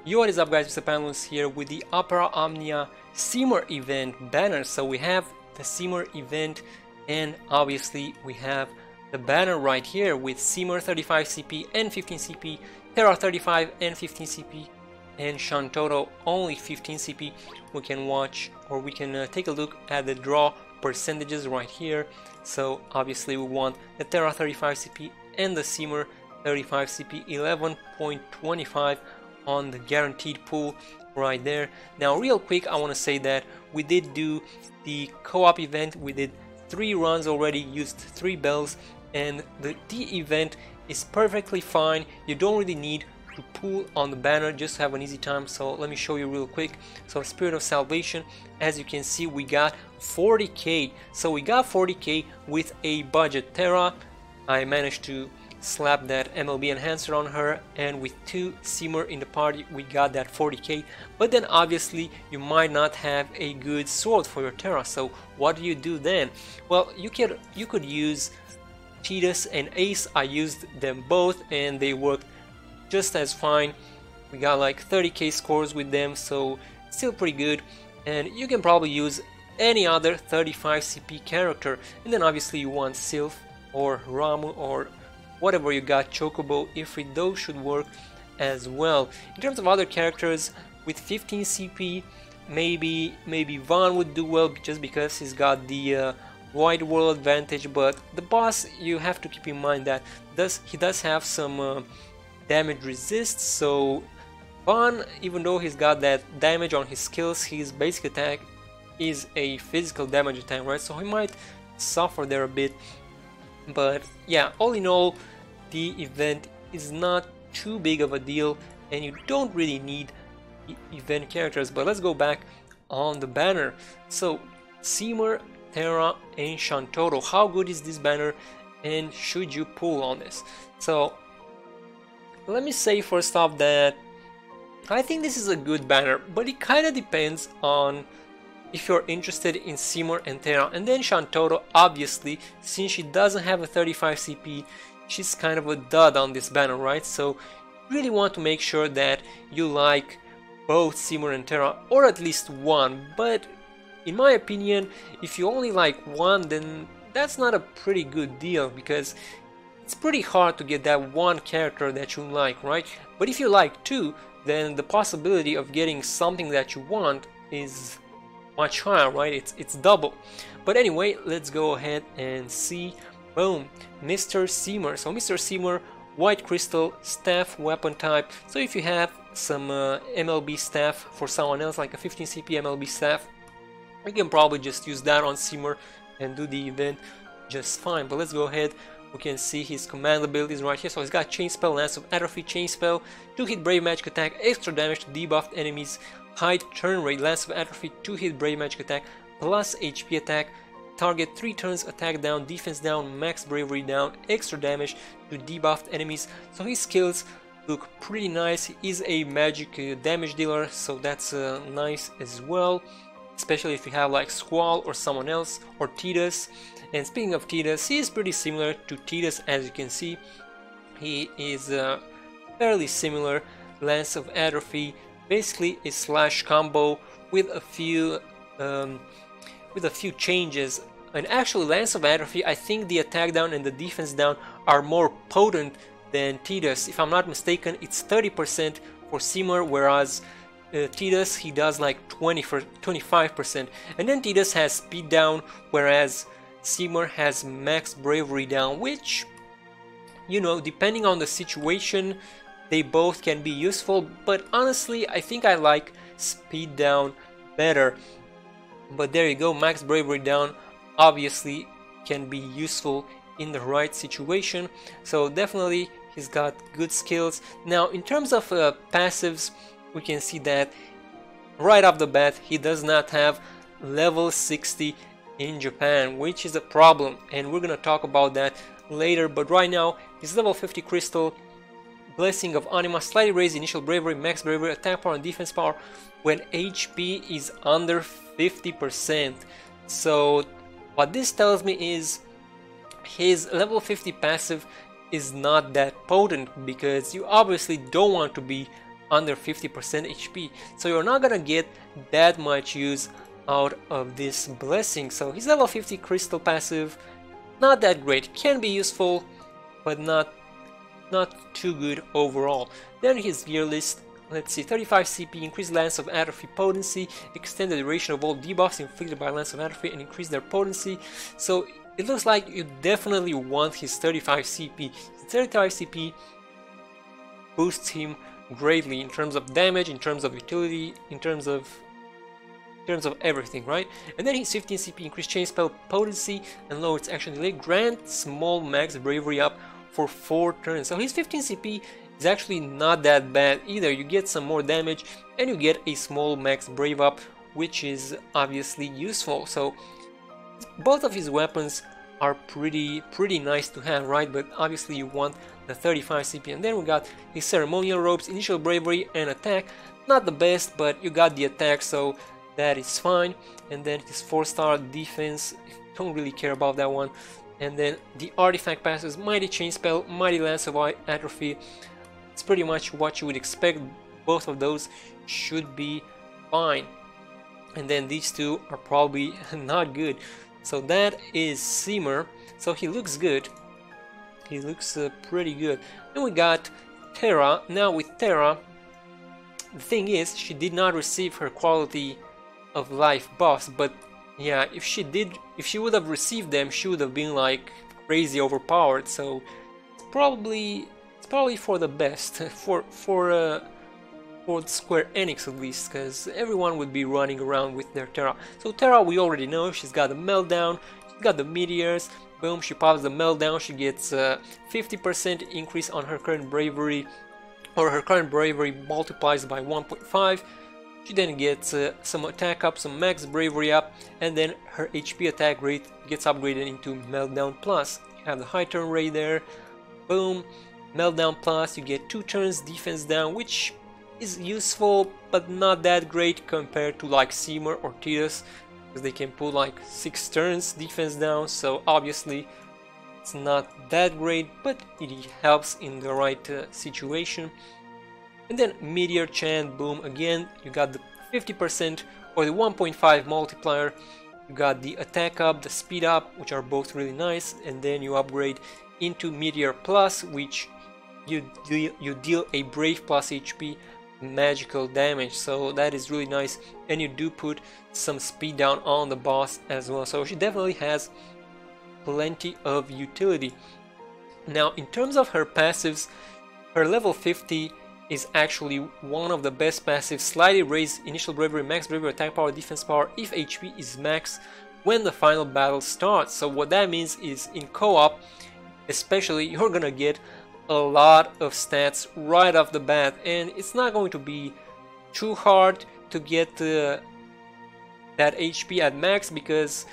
Yo, what is up guys, MrPantaloons here with the Opera Omnia Seymour event banner. So we have the Seymour event and obviously we have the banner right here with Seymour 35 CP and 15 CP, Terra 35 and 15 CP, and Shantotto only 15 CP. We can watch or we can take a look at the draw percentages right here. So obviously we want the Terra 35 CP and the Seymour 35 CP 11.25 on the guaranteed pool right there. Now real quick, I want to say that we did do the co-op event. We did 3 runs already, used 3 bells, and the event is perfectly fine. You don't really need to pool on the banner, just have an easy time. So let me show you real quick. So Spirit of Salvation, as you can see, we got 40k. So we got 40k with a budget Terra. I managed to slap that MLB enhancer on her, and with 2 Seymour in the party we got that 40k. But then obviously you might not have a good sword for your Terra, so what do you do then? Well, you could use Titus and Ace. I used them both and they worked just as fine. We got like 30k scores with them, so still pretty good. And you can probably use any other 35 CP character, and then obviously you want Sylph or Ramu or whatever you got, Chocobo, Ifrit, those should work as well. In terms of other characters, with 15 CP, maybe Vaughn would do well just because he's got the wide world advantage, but the boss, you have to keep in mind that he does have some damage resist, so Vaughn, even though he's got that damage on his skills, his basic attack is a physical damage attack, right? So he might suffer there a bit. But yeah, all in all, the event is not too big of a deal and you don't really need event characters. But let's go back on the banner. So Seymour, Terra and Shantotto, how good is this banner and should you pull on this? So let me say first off that I think this is a good banner, but it kind of depends on if you're interested in Seymour and Terra. And then Shantotto, obviously, since she doesn't have a 35 CP, she's kind of a dud on this banner, right? So you really want to make sure that you like both Seymour and Terra, or at least one. But in my opinion, if you only like one, then that's not a pretty good deal, because it's pretty hard to get that one character that you like, right? But if you like 2, then the possibility of getting something that you want is much higher, right? It's double. But anyway, let's go ahead and see. Boom, Mr. Seymour. So Mr. Seymour, white crystal, staff weapon type. So if you have some MLB staff for someone else, like a 15 CP MLB staff, you can probably just use that on Seymour and do the event just fine. But let's go ahead. We can see his command abilities right here. So he's got Chain Spell, Lance of Atrophy, Chain Spell, 2-hit Brave Magic Attack, extra damage to debuffed enemies, hide turn rate, Lance of Atrophy, 2-hit Brave Magic Attack, plus HP attack, target 3 turns, attack down, defense down, max bravery down, extra damage to debuffed enemies. So his skills look pretty nice. He is a magic damage dealer, so that's nice as well, especially if you have like Squall or someone else, or Titus. And speaking of Titus, he is pretty similar to Titus, as you can see. He is fairly similar. Lance of Atrophy, basically a slash combo with a few changes. And actually, Lance of Atrophy, I think the attack down and the defense down are more potent than Titus. If I'm not mistaken, it's 30% for Seymour, whereas Titus, he does like 25%. And then Titus has speed down, whereas Seymour has max bravery down, which, you know, depending on the situation, they both can be useful. But honestly, I think I like speed down better. But there you go, max bravery down obviously can be useful in the right situation. So definitely he's got good skills. Now in terms of passives, we can see that right off the bat he does not have level 60 in Japan, which is a problem, and we're gonna talk about that later. But right now he's level 50 crystal, Blessing of Anima, slightly raise initial bravery, max bravery, attack power and defense power when HP is under 50%. So what this tells me is his level 50 passive is not that potent, because you obviously don't want to be under 50% HP, so you're not gonna get that much use out of this blessing. So his level 50 crystal passive, not that great, can be useful, but not too good overall. Then his gear list, let's see, 35 CP, increased Lance of Atrophy potency, extend the duration of all debuffs inflicted by Lance of Atrophy and increase their potency. So it looks like you definitely want his 35 CP. His 35 CP boosts him greatly in terms of damage, in terms of utility, in terms of everything, right? And then his 15 CP increased chain spell potency and lower its action delay, grant small max bravery up for 4 turns. So his 15 CP is actually not that bad either. You get some more damage and you get a small max brave up, which is obviously useful. So both of his weapons are pretty nice to have, right? But obviously you want the 35 CP. And then we got his ceremonial robes, initial bravery and attack. Not the best, but you got the attack, so that is fine. And then his 4-star defense, don't really care about that one. And then the artifact passes, Mighty Chain Spell, Mighty Lance of Atrophy. It's pretty much what you would expect. Both of those should be fine. And then these two are probably not good. So that is Seymour. So he looks good. He looks pretty good. Then we got Terra. Now with Terra, the thing is, she did not receive her quality of life buffs, but yeah, if she would have received them, she would have been like crazy overpowered. So it's probably for the best for Square Enix at least, because everyone would be running around with their Terra. So Terra, we already know she's got the meltdown, she's got the meteors. Boom, she pops the meltdown, she gets 50% increase on her current bravery, or her current bravery multiplies by 1.5. She then gets some attack up, some max bravery up, and then her HP attack rate gets upgraded into Meltdown Plus. You have the high turn rate there. Boom, Meltdown Plus, you get 2 turns defense down, which is useful but not that great compared to like Seymour or Titus, because they can put like 6 turns defense down, so obviously it's not that great, but it helps in the right situation. And then Meteor Chant, boom, again you got the 50% or the 1.5 multiplier, you got the attack up, the speed up, which are both really nice, and then you upgrade into Meteor Plus, which you deal a Brave plus HP magical damage, so that is really nice, and you do put some speed down on the boss as well, so she definitely has plenty of utility. Now in terms of her passives, her level 50 is actually one of the best passives. Slightly raise initial bravery, max bravery, attack power, defense power if HP is max when the final battle starts. So what that means is in co-op especially, you're gonna get a lot of stats right off the bat, and it's not going to be too hard to get that HP at max, because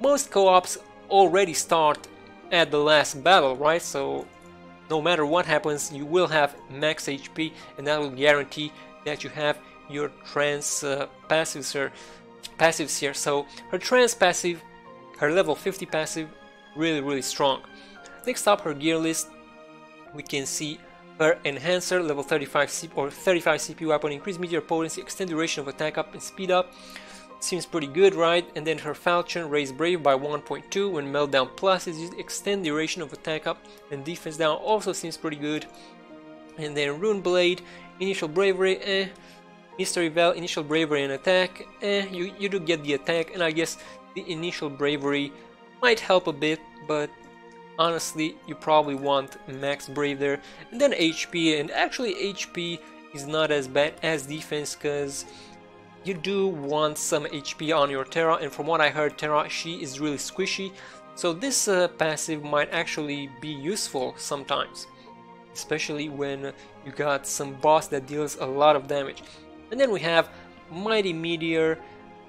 most co-ops already start at the last battle, right? So no matter what happens, you will have max HP, and that will guarantee that you have your trance passives here. So her trance passive, her level 50 passive, really strong. Next up, her gear list, we can see her enhancer, level 35 CP or 35 CP weapon, increased meteor potency, extend duration of attack up and speed up. Seems pretty good, right? And then her falchion, raise brave by 1.2 when meltdown plus is used, extend duration of attack up and defense down, also seems pretty good. And then rune blade, initial bravery, mystery veil, initial bravery and attack, you do get the attack, and I guess the initial bravery might help a bit, but honestly you probably want max brave there. And then HP, and actually HP is not as bad as defense, because you do want some HP on your Terra, and from what I heard, Terra, she is really squishy, so this passive might actually be useful sometimes, especially when you got some boss that deals a lot of damage. And then we have Mighty Meteor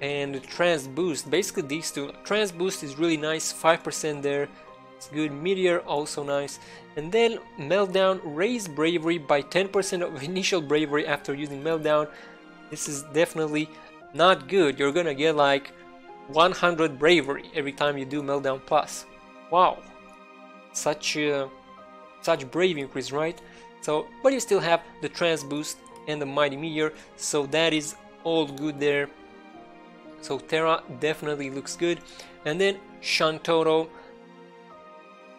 and Trance Boost. Basically these two. Trance Boost is really nice, 5% there, it's good. Meteor also nice. And then Meltdown, raise bravery by 10% of initial bravery after using Meltdown. This is definitely not good. You're gonna get like 100 bravery every time you do Meltdown Plus. Wow, such brave increase, right? So, but you still have the Trance Boost and the Mighty Meteor, so that is all good there. So Terra definitely looks good. And then Shantotto,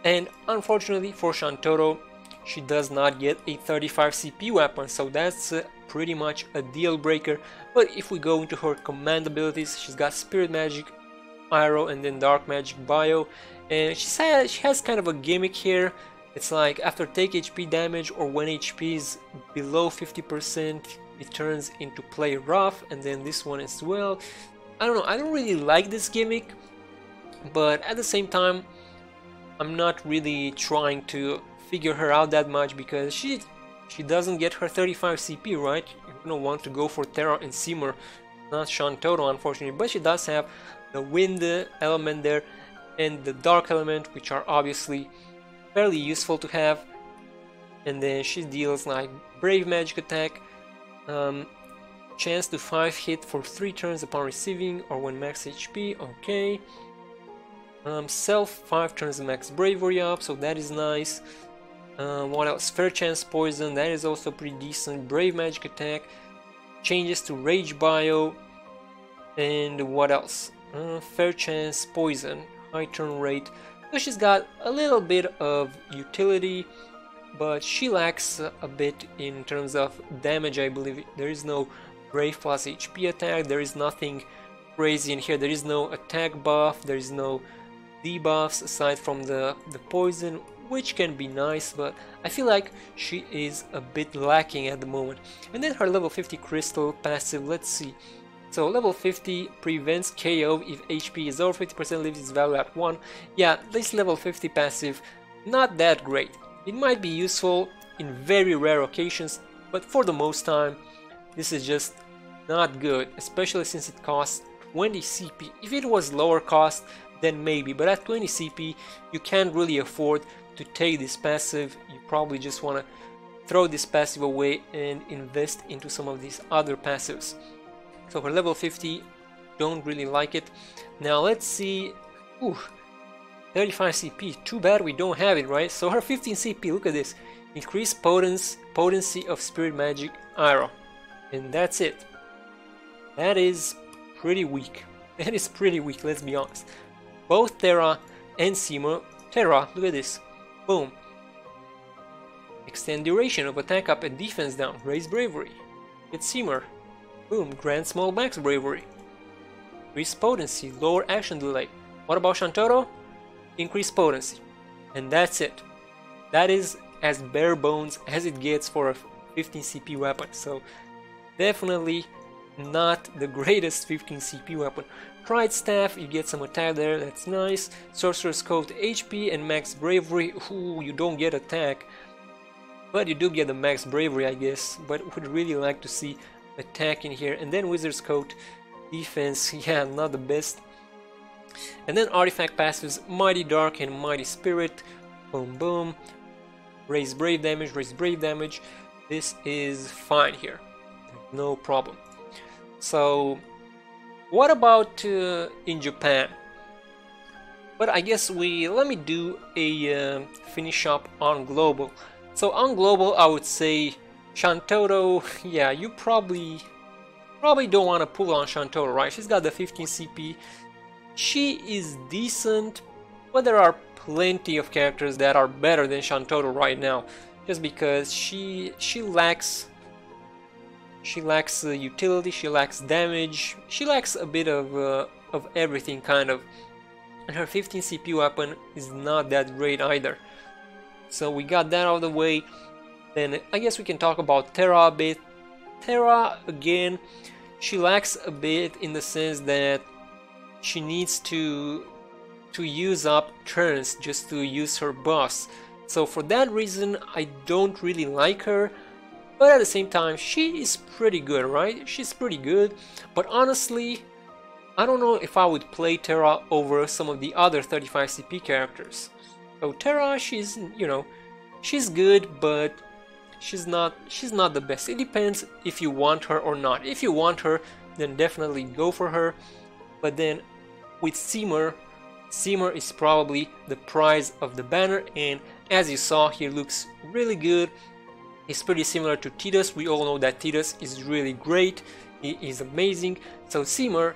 and unfortunately for Shantotto, she does not get a 35 CP weapon, so that's pretty much a deal breaker. But if we go into her command abilities, she's got Spirit Magic, Aero, and then Dark Magic Bio, and she has kind of a gimmick here. It's like after take HP damage or when HP is below 50%, it turns into Play Rough, and then this one as well. I don't know, I don't really like this gimmick, but at the same time, I'm not really trying to figure her out that much because she doesn't get her 35 CP, right? You don't want to go for Terra and Seymour, not Shantotto, unfortunately, but she does have the wind element there and the dark element, which are obviously fairly useful to have. And then she deals like brave magic attack, chance to 5 hit for 3 turns upon receiving or when max HP, okay. Self 5 turns max bravery up, so that is nice. What else? Fair chance poison, that is also pretty decent. Brave magic attack, changes to rage bio, and what else? Fair chance poison, high turn rate. So she's got a little bit of utility, but she lacks a bit in terms of damage. I believe there is no brave plus HP attack, there is nothing crazy in here, there is no attack buff, there is no debuffs aside from the poison, which can be nice, but I feel like she is a bit lacking at the moment. And then her level 50 crystal passive, let's see. So level 50 prevents KO if HP is over 50%, leaves its value at 1. Yeah, this level 50 passive, not that great. It might be useful in very rare occasions, but for the most time, this is just not good, especially since it costs 20 CP. If it was lower cost, then maybe, but at 20 CP, you can't really afford to take this passive. You probably just want to throw this passive away and invest into some of these other passives. So her level 50, don't really like it. Now let's see, 35 CP, too bad we don't have it, right? So her 15 CP, look at this, increased potency of Spirit Magic Aero, and that's it. That is pretty weak. That is pretty weak, let's be honest. Both Terra and Seymour. Terra, look at this, boom. Extend duration of attack up and defense down, raise bravery. It's Seymour. Boom, grant small max bravery. Increase potency, lower action delay. What about Shantotto? Increase potency. And that's it. That is as bare bones as it gets for a 15 CP weapon. So definitely not the greatest 15 CP weapon. Pride Staff, you get some attack there, that's nice. Sorcerer's Code HP and max bravery. Ooh, you don't get attack, but you do get the max bravery, I guess. But would really like to see attack in here. And then Wizard's Coat, defense, yeah, not the best. And then artifact passives, Mighty Dark and Mighty Spirit, boom boom, raise brave damage, raise brave damage. This is fine here, no problem. So what about in Japan? But I guess let me do a finish up on global. So on global, I would say Shantotto, yeah, you probably don't want to pull on Shantotto, right? She's got the 15 CP. She is decent, but there are plenty of characters that are better than Shantotto right now, just because she lacks utility, she lacks damage, she lacks a bit of everything kind of, and her 15 CP weapon is not that great either. So we got that out of the way. Then I guess we can talk about Terra a bit. Terra, again, she lacks a bit in the sense that she needs to use up turns just to use her buffs. So for that reason, I don't really like her. But at the same time, she is pretty good, right? She's pretty good. But honestly, I don't know if I would play Terra over some of the other 35 CP characters. So Terra, she's, you know, she's good, but she's not the best. It depends if you want her or not. If you want her, then definitely go for her. But then with Seymour is probably the prize of the banner, and as you saw, he looks really good. He's pretty similar to Tidus. We all know that Tidus is really great. He is amazing. So Seymour,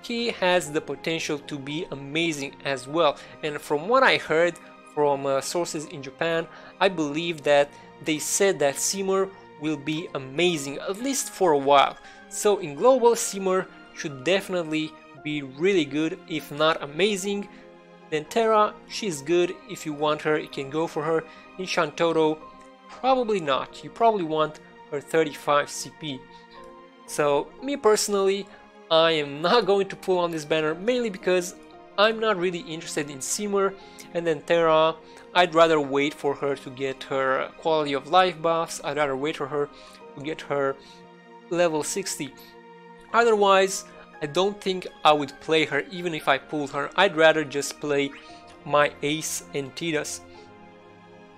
he has the potential to be amazing as well. And from what I heard from sources in Japan, I believe that they said that Seymour will be amazing, at least for a while. So in global, Seymour should definitely be really good, if not amazing. Then Terra, she's good. If you want her, you can go for her. In Shantotto, probably not. You probably want her 35 CP. So me personally, I am not going to pull on this banner, mainly because I'm not really interested in Seymour. And then Terra, I'd rather wait for her to get her quality of life buffs. I'd rather wait for her to get her level 60. Otherwise, I don't think I would play her even if I pulled her. I'd rather just play my Ace and Tidus.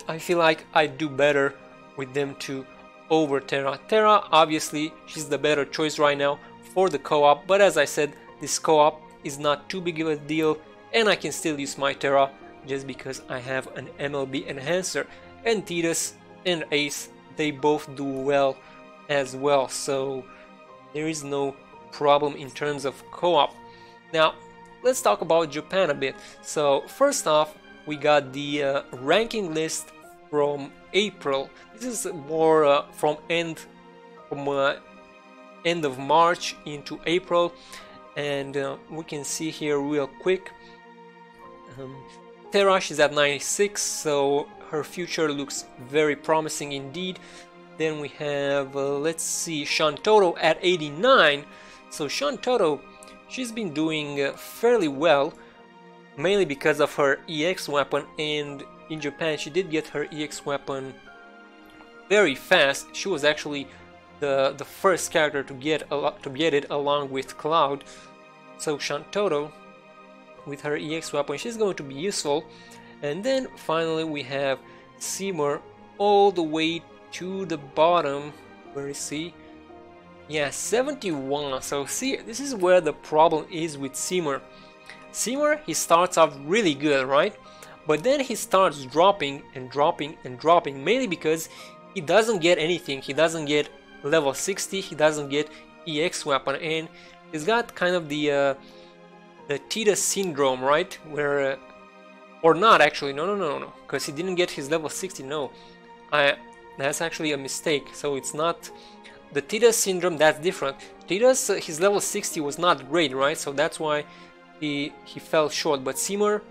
I feel like I'd do better with them two over Terra. Terra, obviously, she's the better choice right now for the co-op, but as I said, this co-op is not too big of a deal, and I can still use my Terra just because I have an MLB enhancer. And Tidus and Ace, they both do well as well, so there is no problem in terms of co-op. Now let's talk about Japan a bit. So first off, we got the ranking list from April. This is more from end of March into April, and we can see here real quick. Terra, she's at 96, so her future looks very promising indeed. Then we have, let's see, Shantotto at 89. So Shantotto, she's been doing fairly well, mainly because of her EX weapon, and in Japan she did get her EX weapon very fast. She was actually the first character to get it along with Cloud. So Shantotto, with her EX weapon, she's going to be useful. And then finally we have Seymour all the way to the bottom. Where is he? Yeah, 71. So see, this is where the problem is with Seymour. Seymour, he starts off really good, right? But then he starts dropping and dropping and dropping, mainly because he doesn't get anything. He doesn't get level 60, he doesn't get EX weapon, and he's got kind of the Tidus syndrome, right? Where or not actually, no, because he didn't get his level 60. No, that's actually a mistake. So it's not the Tidus syndrome, that's different. Tidus, his level 60 was not great, right? So that's why he fell short. But Seymour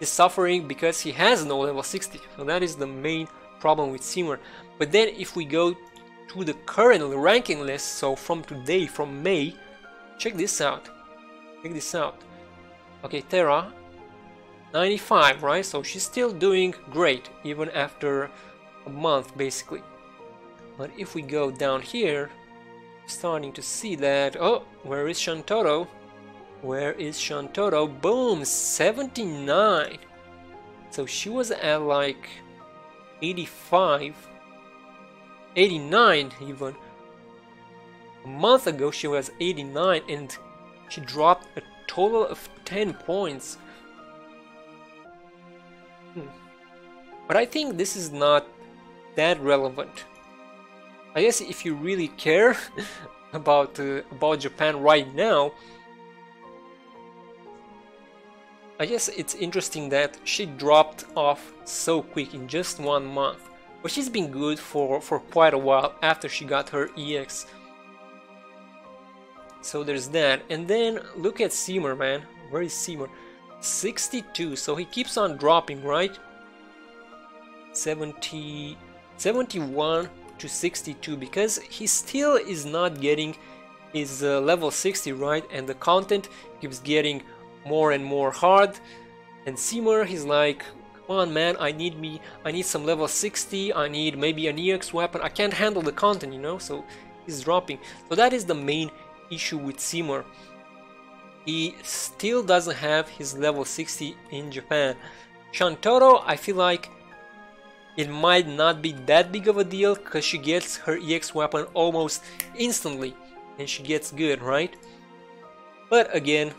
is suffering because he has no level 60. So that is the main problem with Seymour. But then if we go to the current ranking list, so from today, from May, check this out. Check this out. Okay, Terra, 95, right? So she's still doing great, even after a month, basically. But if we go down here, starting to see that, oh, where is Shantotto? Where is Shantotto? Boom, 79. So she was at like 85, 89 even. A month ago she was 89 and she dropped a total of 10 points. But I think this is not that relevant. I guess if you really care about Japan right now, I guess it's interesting that she dropped off so quick in just 1 month. But she's been good for quite a while after she got her EX. So there's that. And then look at Seymour, man. Where is Seymour? 62. So he keeps on dropping, right? 71 to 62, because he still is not getting his level 60, right? And the content keeps getting more and more hard. And Seymour, he's like, come on, man, I need some level 60, I need maybe an EX weapon, I can't handle the content, you know, so he's dropping. So that is the main issue with Seymour. He still doesn't have his level 60 in Japan. Shantotto, I feel like it might not be that big of a deal because she gets her EX weapon almost instantly and she gets good, right? But again,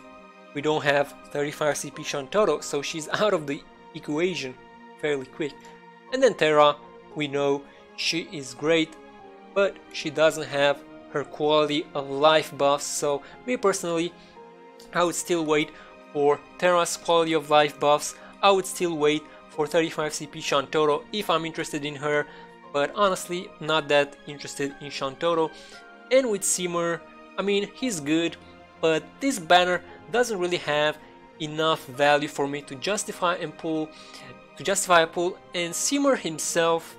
we don't have 35 CP Shantotto, so she's out of the equation fairly quick. And then Terra, we know she is great, but she doesn't have her quality of life buffs. So me personally, I would still wait for Terra's quality of life buffs. I would still wait for 35 CP Shantotto if I'm interested in her, but honestly not that interested in Shantotto. And with Seymour, I mean, he's good, but this banner doesn't really have enough value for me to justify a pull. And Seymour himself,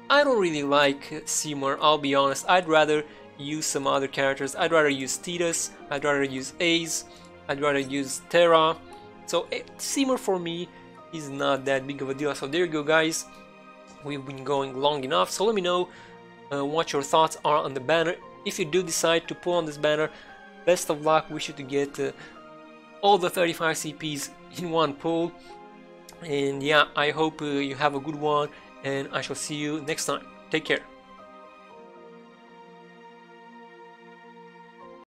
I don't really like Seymour, I'll be honest. I'd rather use some other characters. I'd rather use Titus, I'd rather use Ace, I'd rather use Terra. So Seymour for me is not that big of a deal. So there you go, guys. We've been going long enough, so let me know what your thoughts are on the banner. If you do decide to pull on this banner, best of luck. Wish you to get all the 35 CPs in one pull. And yeah, I hope you have a good one, and I shall see you next time. Take care.